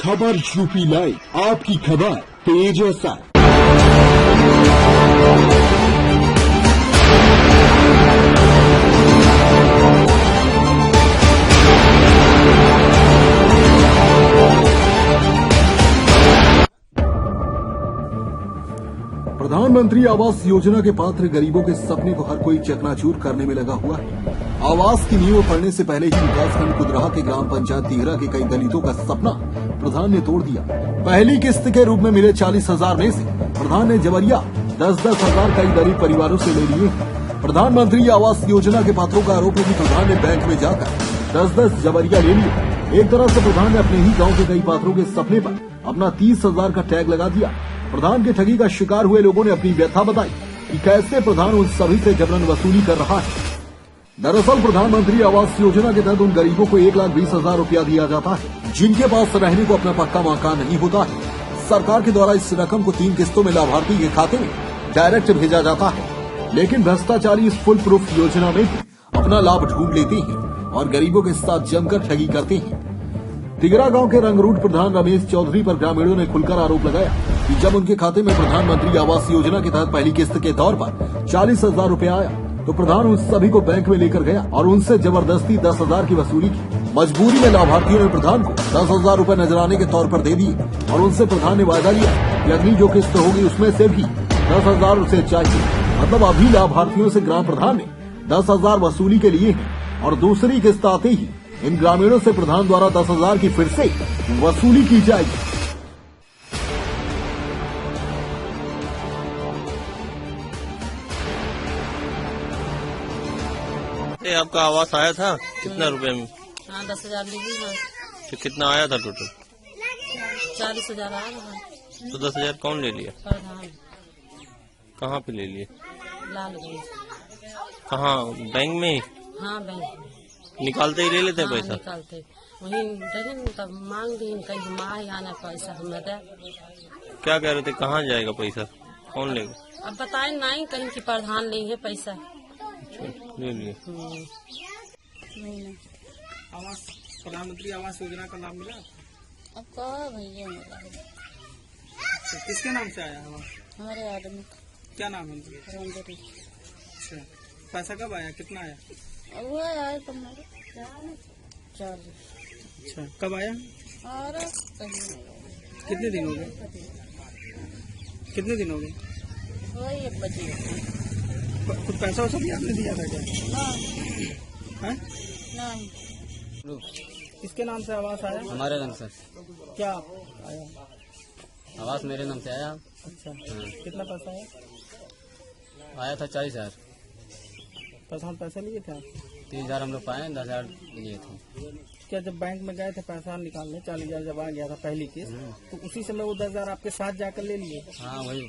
खबर UP live, आपकी खबर तेज असर। प्रधानमंत्री आवास योजना के पात्र गरीबों के सपने को हर कोई चकनाचूर करने में लगा हुआ है। आवास की नींव पड़ने से पहले ही विकासखंड कुदराहा के ग्राम पंचायत तिघरा के कई दलितों का सपना प्रधान ने तोड़ दिया। पहली किस्त के रूप में मिले 40,000 में से प्रधान ने जबरिया 10-10 हजार कई गरीब परिवारों से ले लिए। प्रधानमंत्री आवास योजना के पात्रों का आरोप है कि प्रधान ने बैंक में जाकर 10-10 जबरिया ले लिए। एक तरह से प्रधान ने अपने ही गाँव के कई पात्रों के सपने पर अपना 30,000 का टैग लगा दिया। प्रधान के ठगी का शिकार हुए लोगों ने अपनी व्यथा बताई कि कैसे प्रधान उन सभी से जबरन वसूली कर रहा है। दरअसल प्रधानमंत्री आवास योजना के तहत उन गरीबों को 1,20,000 रुपया दिया जाता है जिनके पास रहने को अपना पक्का मकान नहीं होता है। सरकार के द्वारा इस रकम को 3 किस्तों में लाभार्थी के खाते में डायरेक्ट भेजा जाता है, लेकिन भ्रष्टाचारी इस फुल प्रूफ योजना में भी अपना लाभ ढूंढ लेते हैं और गरीबों के साथ जमकर ठगी करते हैं। तिघरा गांव के रंगरूट प्रधान रमेश चौधरी पर ग्रामीणों ने खुलकर आरोप लगाया कि जब उनके खाते में प्रधानमंत्री आवास योजना के तहत पहली किस्त के तौर पर 40,000 रुपया आया तो प्रधान उन सभी को बैंक में लेकर गया और उनसे जबरदस्ती 10,000 की वसूली की। मजबूरी में लाभार्थियों ने प्रधान को 10,000 रुपए नजराने के तौर पर दे दिए और उनसे प्रधान ने वायदा लिया कि अगली जो किस्त होगी उसमें से भी 10,000 उसे चाहिए। मतलब अभी लाभार्थियों से ग्राम प्रधान ने 10,000 वसूली के लिए है और दूसरी किस्त आते ही इन ग्रामीणों से प्रधान द्वारा 10,000 की फिर से वसूली की जाएगी। आपका आवास आया था कितना रुपए में? हाँ 10,000 लीजिए। तो कितना आया था टोटल? 40,000 आया था। तो 10,000 कौन ले लिया? प्रधान। कहाँ पे ले लिए? लालगंज। कहाँ, बैंक में ही? हाँ बैंक। निकालते ही ले लेते हैं पैसा? निकालते वही देखें तब मांग दी कहीं माँ आना पैसा हमें दे। क्या कह रहे थे, कहाँ जाएगा पैसा, कौन लेगा? अब बताए नहीं कहीं की प्रधान लेंगे पैसा। ले लिए। आवास प्रधानमंत्री आवास योजना का लाभ मिला? अब कहा भैया मिला। किसके नाम से आया आवास? हमारे आदमी। क्या नाम है उनका? अच्छा, पैसा कब आया, कितना आया? वो आया तुम्हारे 40। अच्छा, कब आया? और कितने दिन हो गए? कितने दिन हो गए? वही 1 बजे। कुछ पैसा वैसा भी आपने दिया था क्या? है? नहीं। किसके नाम से आवास आया? हमारे नाम से। क्या आया? आवास मेरे नाम से आया। अच्छा, कितना पैसा आया? आया था 40,000। प्रधान पैसा लिए थे आप? 30,000 हम लोग पाए, 10,000 लिए थे। क्या जब बैंक में गए थे पैसा निकालने 40,000 जब आ गया था पहली किस्त, तो उसी समय वो 10,000 आपके साथ जाकर ले लिए? हाँ वही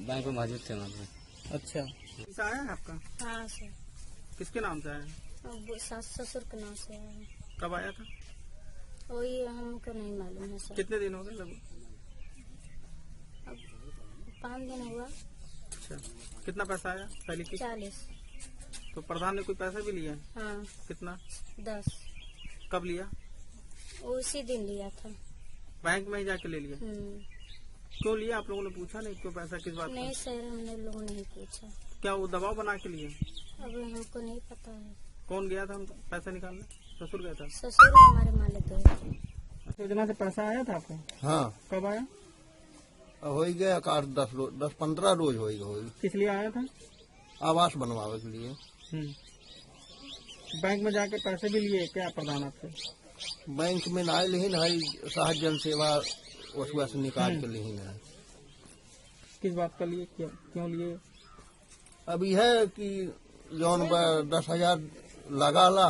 बैंक में मौजूद थे वहाँ पे। अच्छा, पैसा आया है आपका? हाँ सर। किसके नाम से आया? सास ससुर के नाम से आया। कब आया था? वही हमको नहीं मालूम है सर। कितने दिन हो गए लगभग? 5 दिन हुआ। अच्छा, कितना पैसा आया पहली किस्त? 40। तो प्रधान ने कोई पैसा भी लिया? हाँ कितना? 10। कब लिया? उसी दिन लिया था। बैंक में ही जाके ले लिया? क्यों लिया, आप लोगों ने पूछा नहीं क्यों, पैसा किस बात का? नहीं सर, हमने लोगों नहीं पूछा। क्या वो दबाव बना के लिए? अब हमको नहीं पता है। कौन गया था पैसा निकालने? ससुर गया था? ससुर हमारे मालिक गए। योजना से पैसा आया था आपको? हाँ, कब आया? हो ही गया 10-15 रोज हो गई। किस लिए आया था? आवास बनवावे के लिए। बैंक में जाके पैसे भी लिए क्या प्रधान आपसे? बैंक में ना लेकिन है साहब जन सेवा उसमें से निकाल के लेकिन है। किस बात का लिए, क्यों लिए? अभी है कि जौन 10,000 लगा ला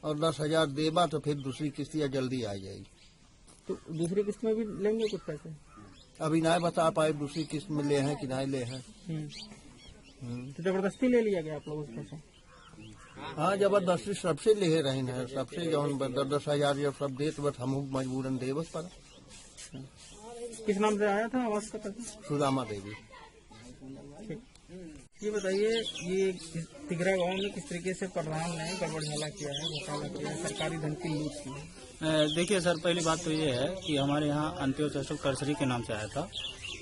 और 10,000 देबा तो फिर दूसरी किस्त या जल्दी आ जाएगी। तो दूसरी किस्त में भी लेंगे कुछ पैसे? अभी नहीं बता पाए दूसरी किस्त में ले हैं कि नहीं ले हैं। तो जबरदस्ती ले लिया गया आप लोग उस पैसा? हाँ, जबरदस्ती सबसे ले रहे हैं, सबसे जौन 10,000 जब सब देत बस हम मजबूरन देवत पर। किस नाम से आया था आवास का पैसा? सुदामा देवी। ठीक। ये बताइए, ये तिगरा गांव में किस तरीके से प्रधान ने गड़बड़झाला किया है, घोटाला किया है, सरकारी धन की लूट की है? देखिए सर, पहली बात तो ये है कि हमारे यहाँ अंत्योदय कर्सरी के नाम से आया था,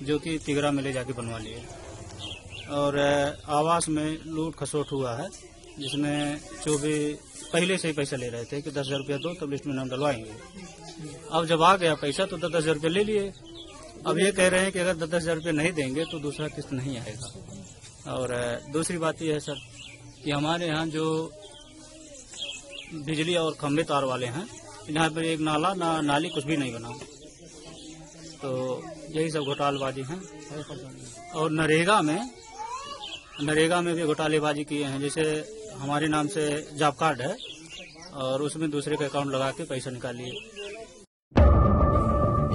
जो कि तिगरा में ले जाके बनवा लिए, और आवास में लूट खसोट हुआ है, जिसमें जो भी पहले से ही पैसा ले रहे थे कि 10,000 रुपया दो तब लिस्ट में नाम डलवाएंगे। अब जब आ गया पैसा तो 10,000 रुपया ले लिए। अब ये कह रहे हैं कि अगर 10,000 रुपया नहीं देंगे तो दूसरा किस्त नहीं आएगा। और दूसरी बात यह है सर कि हमारे यहाँ जो बिजली और खंभे तार वाले हैं, यहाँ पर एक नाला नाली कुछ भी नहीं बना, तो यही सब घोटालेबाजी हैं। और नरेगा में भी घोटालेबाजी किए हैं। जैसे हमारे नाम से जॉब कार्ड है और उसमें दूसरे का अकाउंट लगा के पैसा निकालिए।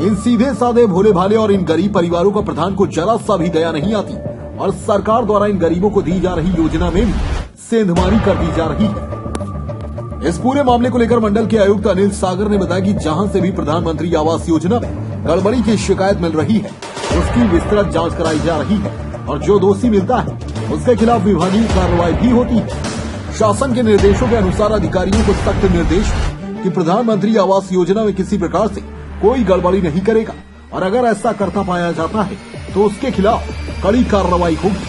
इन सीधे साधे भोले भाले और इन गरीब परिवारों का प्रधान को जरा सा भी दया नहीं आती और सरकार द्वारा इन गरीबों को दी जा रही योजना में भी सेंधमारी कर दी जा रही है। इस पूरे मामले को लेकर मंडल के आयुक्त अनिल सागर ने बताया कि जहां से भी प्रधानमंत्री आवास योजना में गड़बड़ी की शिकायत मिल रही है, उसकी विस्तृत जांच कराई जा रही है और जो दोषी मिलता है उसके खिलाफ विभागीय कार्रवाई भी होती है। शासन के निर्देशों के अनुसार अधिकारियों को सख्त निर्देश कि प्रधानमंत्री आवास योजना में किसी प्रकार से कोई गड़बड़ी नहीं करेगा और अगर ऐसा करता पाया जाता है तो उसके खिलाफ कड़ी कार्रवाई होगी।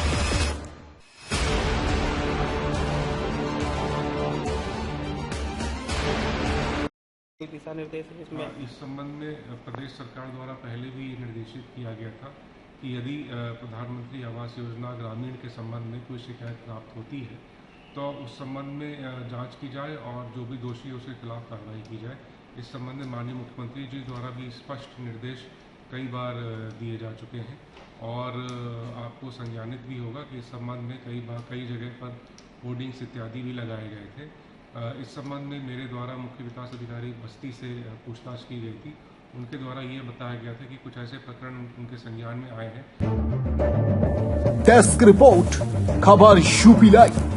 दिशा निर्देश है इसमें? इस संबंध में प्रदेश सरकार द्वारा पहले भी निर्देशित किया गया था कि यदि प्रधानमंत्री आवास योजना ग्रामीण के संबंध में कोई शिकायत प्राप्त होती है तो उस संबंध में जांच की जाए और जो भी दोषी है उसके खिलाफ कार्रवाई की जाए। इस संबंध में माननीय मुख्यमंत्री जी द्वारा भी स्पष्ट निर्देश कई बार दिए जा चुके हैं और आपको संज्ञानित भी होगा कि इस संबंध में कई जगह पर होर्डिंग्स इत्यादि भी लगाए गए थे। इस संबंध में मेरे द्वारा मुख्य विकास अधिकारी बस्ती से पूछताछ की गई थी। उनके द्वारा ये बताया गया था कि कुछ ऐसे प्रकरण उनके संज्ञान में आए हैं। डेस्क रिपोर्ट, खबर यूपी लाइव।